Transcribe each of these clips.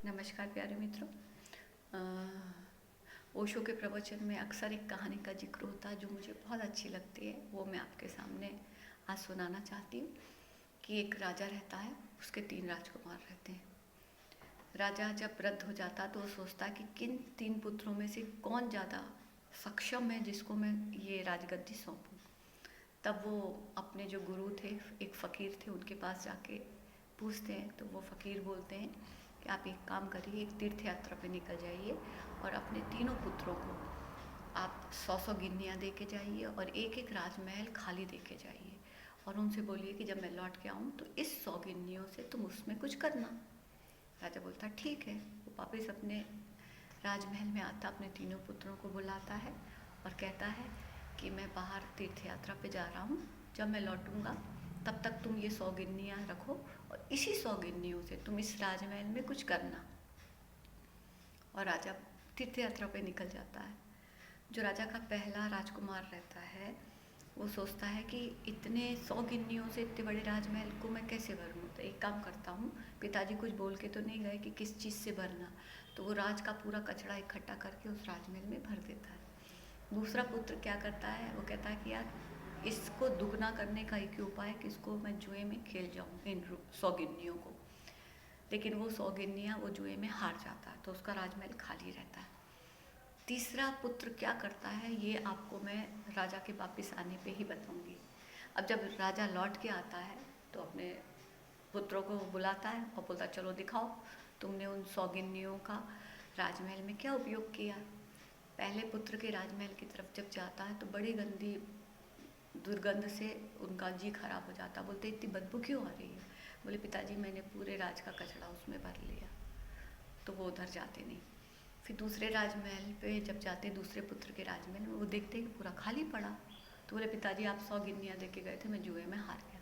नमस्कार प्यारे मित्रों। ओशो के प्रवचन में अक्सर एक कहानी का जिक्र होता है जो मुझे बहुत अच्छी लगती है। वो मैं आपके सामने आज सुनाना चाहती हूँ कि एक राजा रहता है, उसके 3 राजकुमार रहते हैं। राजा जब वृद्ध हो जाता तो वो सोचता है कि किन 3 पुत्रों में से कौन ज़्यादा सक्षम है जिसको मैं ये राजगद्दी सौंपूँ। तब वो अपने जो गुरु थे, एक फ़कीर थे, उनके पास जाके पूछते हैं। तो वो फ़कीर बोलते हैं कि आप एक काम करिए, एक तीर्थ यात्रा पे निकल जाइए और अपने तीनों पुत्रों को आप 100-100 गिन्नियाँ दे के जाइए और एक-एक राजमहल खाली दे के जाइए और उनसे बोलिए कि जब मैं लौट के आऊँ तो इस 100 गिन्नियों से तुम उसमें कुछ करना। राजा बोलता ठीक है। वो वापस अपने राजमहल में आता, अपने तीनों पुत्रों को बुलाता है और कहता है कि मैं बाहर तीर्थ यात्रा पे जा रहा हूँ, जब मैं लौटूंगा तब तक तुम ये 100 गिन्नियाँ रखो और इसी 100 गिन्नियों से तुम इस राजमहल में कुछ करना। और राजा तीर्थ यात्रा पे निकल जाता है। जो राजा का पहला राजकुमार रहता है वो सोचता है कि इतने 100 गिन्नियों से इतने बड़े राजमहल को मैं कैसे भरूँ। तो एक काम करता हूँ, पिताजी कुछ बोल के तो नहीं गए कि किस चीज़ से भरना। तो वो राज का पूरा कचरा इकट्ठा करके उस राजमहल में भर देता है। दूसरा पुत्र क्या करता है, वो कहता है कि यार इसको दुगना करने का एक ही उपाय है कि इसको मैं जुए में खेल जाऊँ इन 100 गिन्नियों को। लेकिन वो 100 गिन्नियाँ वो जुए में हार जाता है तो उसका राजमहल खाली रहता है। तीसरा पुत्र क्या करता है ये आपको मैं राजा के वापस आने पे ही बताऊंगी। अब जब राजा लौट के आता है तो अपने पुत्रों को बुलाता है और बोलता चलो दिखाओ तुमने उन 100 गिन्नियों का राजमहल में क्या उपयोग किया। पहले पुत्र के राजमहल की तरफ जब जाता है तो बड़ी गंदी दुर्गंध से उनका जी खराब हो जाता। बोलते इतनी बदबू क्यों आ रही है। बोले पिताजी मैंने पूरे राज का कचरा उसमें भर लिया। तो वो उधर जाते नहीं। फिर दूसरे राजमहल पे जब जाते दूसरे पुत्र के राजमहल में, वो देखते कि पूरा खाली पड़ा। तो बोले पिताजी आप 100 गिन्नियाँ दे के गए थे, मैं जुए में हार गया।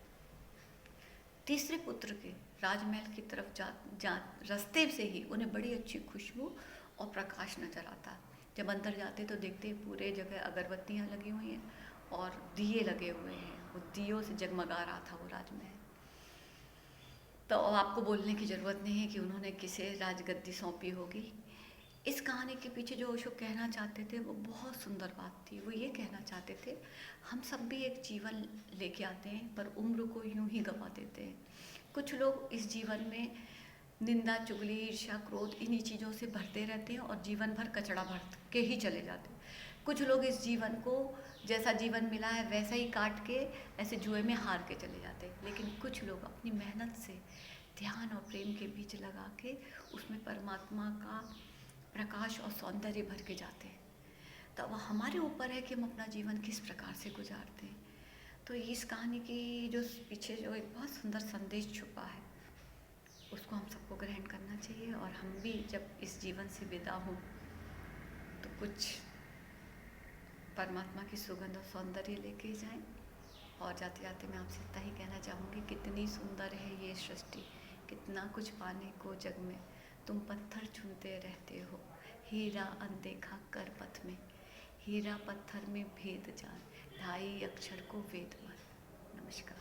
तीसरे पुत्र के राजमहल की तरफ जा रास्ते से ही उन्हें बड़ी अच्छी खुशबू और प्रकाश नजर आता। जब अंदर जाते तो देखते पूरे जगह अगरबत्तियाँ लगी हुई हैं और दिए लगे हुए हैं। वो दियों से जगमगा रहा था वो राजमहल। तो आपको बोलने की ज़रूरत नहीं है कि उन्होंने किसे राजगद्दी सौंपी होगी। इस कहानी के पीछे जो ओशो कहना चाहते थे वो बहुत सुंदर बात थी। वो ये कहना चाहते थे हम सब भी एक जीवन लेके आते हैं पर उम्र को यूं ही गंवा देते हैं। कुछ लोग इस जीवन में निंदा, चुगली, ईर्ष्या, क्रोध इन्हीं चीज़ों से भरते रहते हैं और जीवन भर कचड़ा भर के ही चले जाते हैं। कुछ लोग इस जीवन को जैसा जीवन मिला है वैसा ही काट के ऐसे जुए में हार के चले जाते हैं। लेकिन कुछ लोग अपनी मेहनत से ध्यान और प्रेम के बीज लगा के उसमें परमात्मा का प्रकाश और सौंदर्य भर के जाते हैं। तो अब हमारे ऊपर है कि हम अपना जीवन किस प्रकार से गुजारते हैं। तो इस कहानी की जो पीछे जो एक बहुत सुंदर संदेश छुपा है उसको हम सबको ग्रहण करना चाहिए। और हम भी जब इस जीवन से विदा हों तो कुछ परमात्मा की सुगंध और सौंदर्य लेके जाएं। और जाते जाते मैं आपसे इतना ही कहना चाहूँगी कितनी सुंदर है ये सृष्टि, कितना कुछ पाने को जग में, तुम पत्थर चुनते रहते हो, हीरा अनदेखा कर पथ में, हीरा पत्थर में भेद जान, ढाई अक्षर को वेद मान। नमस्कार।